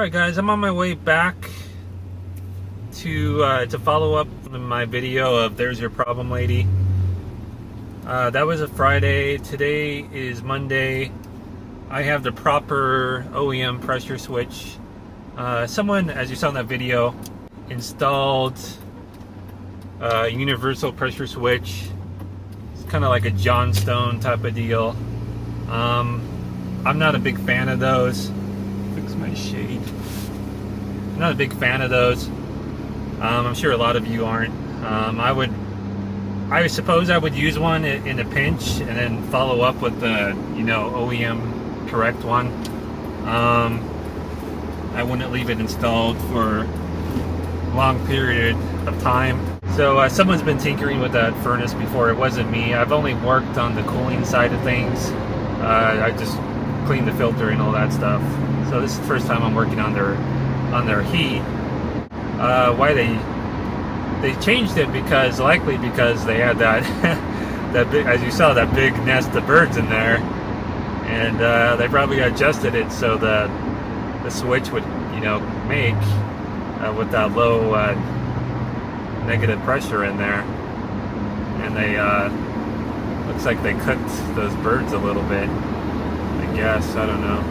Alright guys, I'm on my way back to follow up on my video of There's Your Problem Lady. That was a Friday. Today is Monday. I have the proper OEM pressure switch. Someone, as you saw in that video, installed a universal pressure switch. It's kind of like a Johnstone type of deal. I'm not a big fan of those. Fix my shade. I'm not a big fan of those. I'm sure a lot of you aren't. I suppose I would use one in a pinch and then follow up with the, OEM correct one. I wouldn't leave it installed for a long period of time. So someone's been tinkering with that furnace before. It wasn't me. I've only worked on the cooling side of things. I just cleaned the filter and all that stuff. So this is the first time I'm working on their heat. Why they changed it likely because they had that that big, as you saw, that big nest of birds in there, and they probably adjusted it so that the switch would make with that low negative pressure in there. And they looks like they cooked those birds a little bit, I guess. I don't know.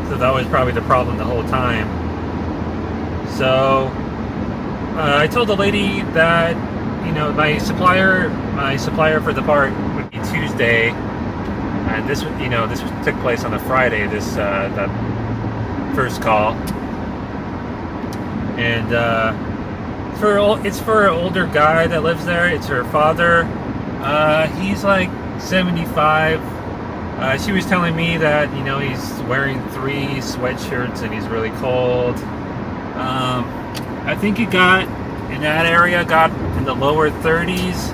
So that was probably the problem the whole time. So I told the lady that my supplier for the part would be Tuesday, and this took place on a Friday. That first call, and it's for an older guy that lives there. It's her father. He's like 75. She was telling me that he's wearing 3 sweatshirts and he's really cold. I think it got in that area in the lower 30s,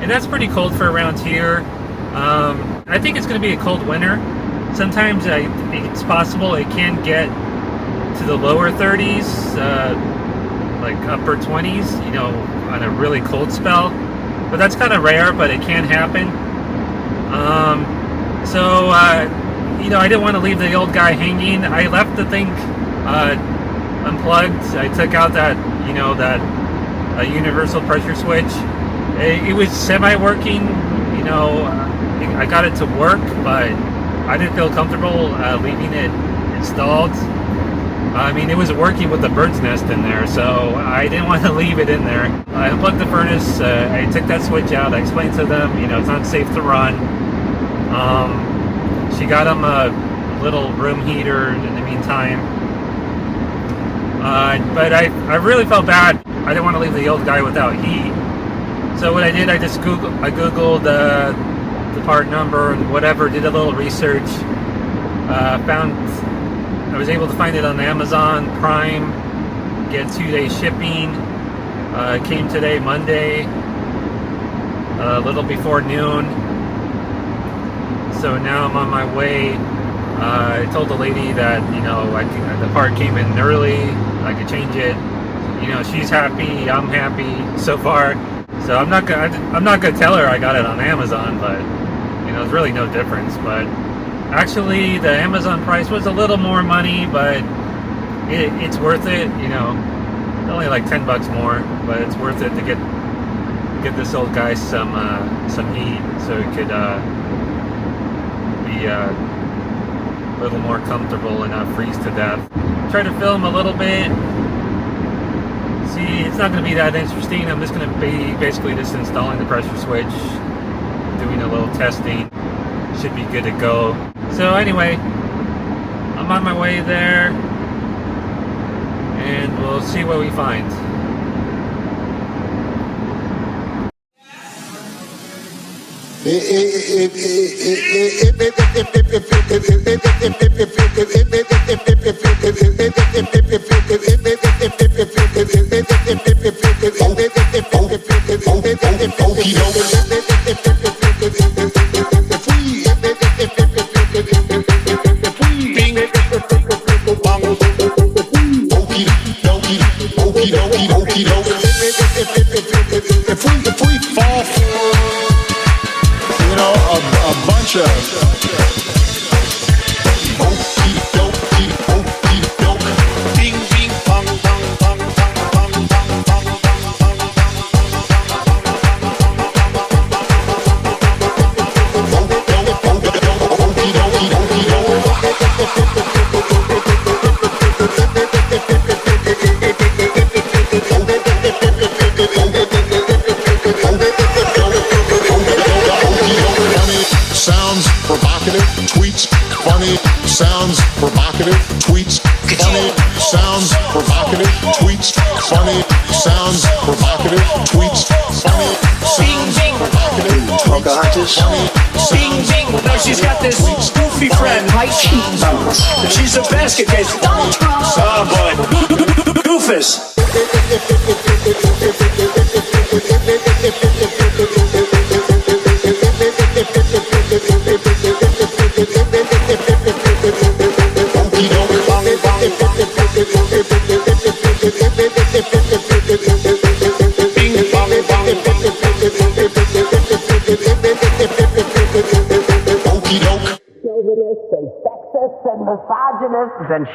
and that's pretty cold for around here. I think it's going to be a cold winter. Sometimes it's possible it can get to the lower 30s, like upper 20s, on a really cold spell. But that's kind of rare, but it can happen. So I didn't want to leave the old guy hanging. I left the thing unplugged. I took out that universal pressure switch. It was semi-working. I got it to work, but I didn't feel comfortable leaving it installed. I mean, it was working with the bird's nest in there, so I didn't want to leave it in there. I unplugged the furnace. I took that switch out. I explained to them, it's not safe to run. She got him a little room heater in the meantime. But I really felt bad. I didn't want to leave the old guy without heat. So what I did, I just Googled the part number and whatever, did a little research. I was able to find it on Amazon Prime, get 2-day shipping. It came today, Monday, a little before noon. So now I'm on my way. I told the lady that the part came in early. I could change it. She's happy. I'm happy so far. So I'm not gonna tell her I got it on Amazon, but there's really no difference. But actually, the Amazon price was a little more money, but it's worth it. Only like $10 more, but it's worth it to get this old guy some heat so it could be a little more comfortable and not freeze to death. Try to film a little bit. See, it's not going to be that interesting. I'm just going to be basically just installing the pressure switch, doing a little testing. Should be good to go. So anyway, I'm on my way there, and we'll see what we find. If we fall for, a bunch of sounds provocative, tweets funny, sounds provocative, tweets funny, sounds provocative, tweets funny, sounds provocative, Pocahontas. Bing, bing. No, she's got this goofy friend. She's a basket case. Oh, boy. Goofus.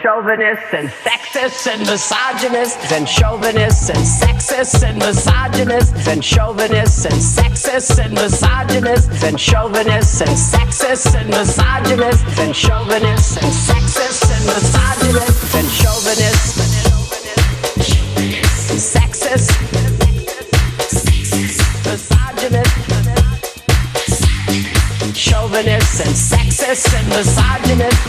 Chauvinists and sexists and misogynists and chauvinists and sexists and misogynists and chauvinists and sexists and misogynists and chauvinists and sexists and misogynists and chauvinists and sexists and misogynists and chauvinists and sexists, misogynists, chauvinists and sexists and misogynists.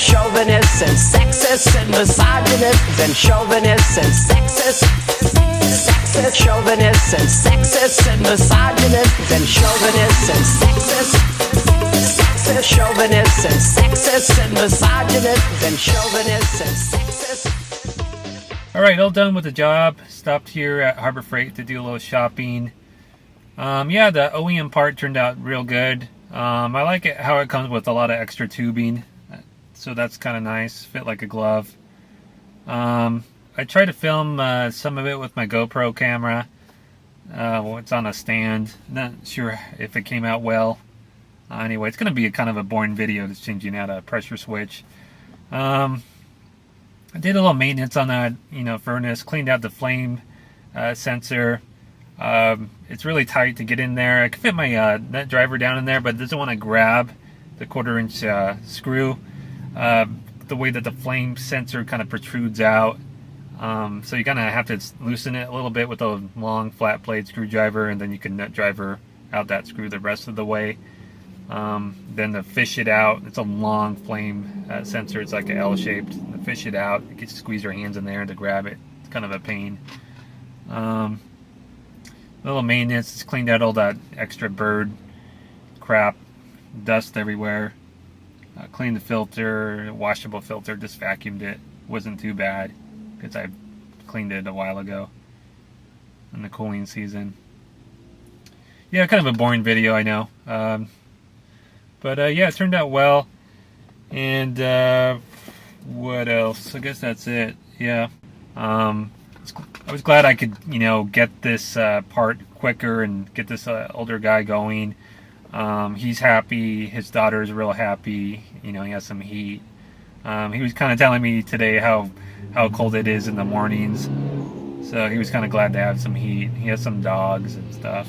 Chauvinists and sexists and misogynists and chauvinists and sexists, chauvinists and sexists and misogynists and chauvinists and sexists, chauvinists and sexists and misogynists and chauvinists and sexists. All right, all done with the job. Stopped here at Harbor Freight to do a little shopping. Yeah, the OEM part turned out real good. I like it how it comes with a lot of extra tubing. So that's kind of nice, fit like a glove. I tried to film some of it with my GoPro camera. It's on a stand. Not sure if it came out well. Anyway, it's going to be a kind of a boring video that's changing out a pressure switch. I did a little maintenance on that, furnace. Cleaned out the flame sensor. It's really tight to get in there. I can fit my nut driver down in there, but it doesn't want to grab the 1/4-inch screw. The way that the flame sensor kind of protrudes out, so you kind of have to loosen it a little bit with a long flat blade screwdriver, and then you can nut driver out that screw the rest of the way. Then to fish it out, it's a long flame sensor. It's like an L-shaped. To fish it out, you can squeeze your hands in there to grab it. It's kind of a pain. Little maintenance. It's cleaned out all that extra bird crap, dust everywhere. Cleaned the filter, washable filter, just vacuumed it. Wasn't too bad because I cleaned it a while ago in the cooling season. Yeah, kind of a boring video, I know. But yeah, it turned out well. And what else? I guess that's it. Yeah. I was glad I could, get this part quicker and get this older guy going. He's happy. His daughter's real happy. He has some heat. He was kind of telling me today how cold it is in the mornings. So he was kind of glad to have some heat. He has some dogs and stuff.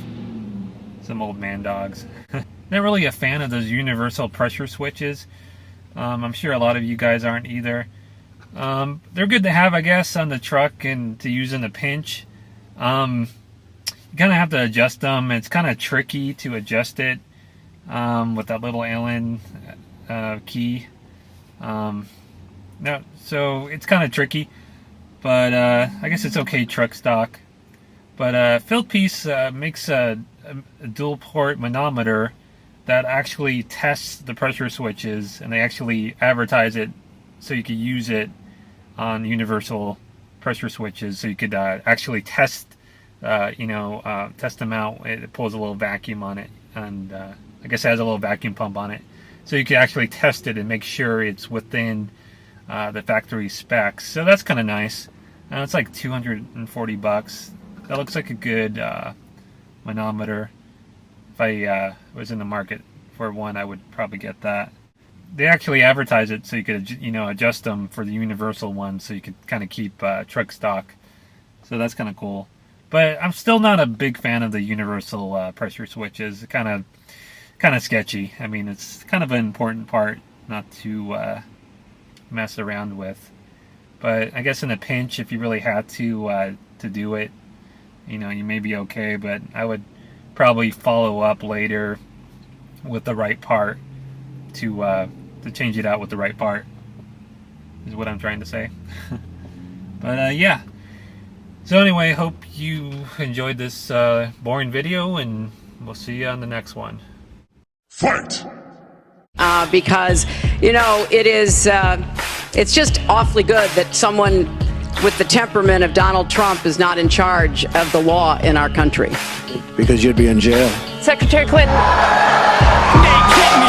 Some old man dogs. Not really a fan of those universal pressure switches. I'm sure a lot of you guys aren't either. They're good to have, I guess, on the truck and to use in a pinch. You kind of have to adjust them. It's kind of tricky to adjust it with that little Allen key. So it's kind of tricky, but I guess it's okay truck stock. But Fieldpiece makes a dual port manometer that actually tests the pressure switches, and they actually advertise it so you could use it on universal pressure switches, so you could actually test test them out. It pulls a little vacuum on it, and I guess it has a little vacuum pump on it, so you can actually test it and make sure it's within the factory specs. So that's kind of nice. It's like $240. That looks like a good manometer. If I was in the market for one, I would probably get that. They actually advertise it so you could adjust them for the universal one, so you could kind of keep truck stock. So that's kind of cool. But I'm still not a big fan of the universal pressure switches. Kind of sketchy. I mean, it's kind of an important part not to mess around with. But I guess in a pinch, if you really had to do it, you know, you may be okay. But I would probably follow up later with the right part to change it out with the right part, is what I'm trying to say. But yeah. So anyway, hope you enjoyed this boring video, and we'll see you on the next one. Fight! Because, you know, it's just awfully good that someone with the temperament of Donald Trump is not in charge of the law in our country. Because you'd be in jail. Secretary Clinton.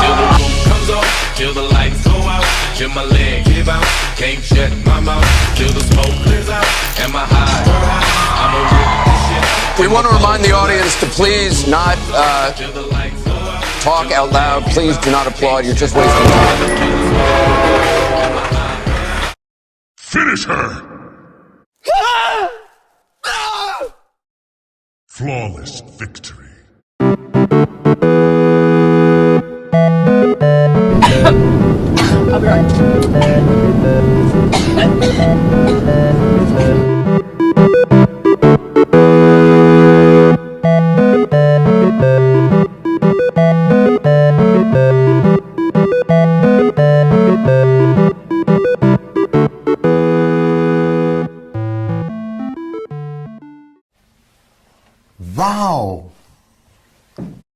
Till the roof comes off, till the lights go out, till my leg give out, can't shut my mouth, till the smoke clears out, and my high, I'ma rip this shit. We want to remind the audience to please not talk out loud. Please do not applaud. You're just wasting time. Finish her! Flawless victory. I'll be Wow!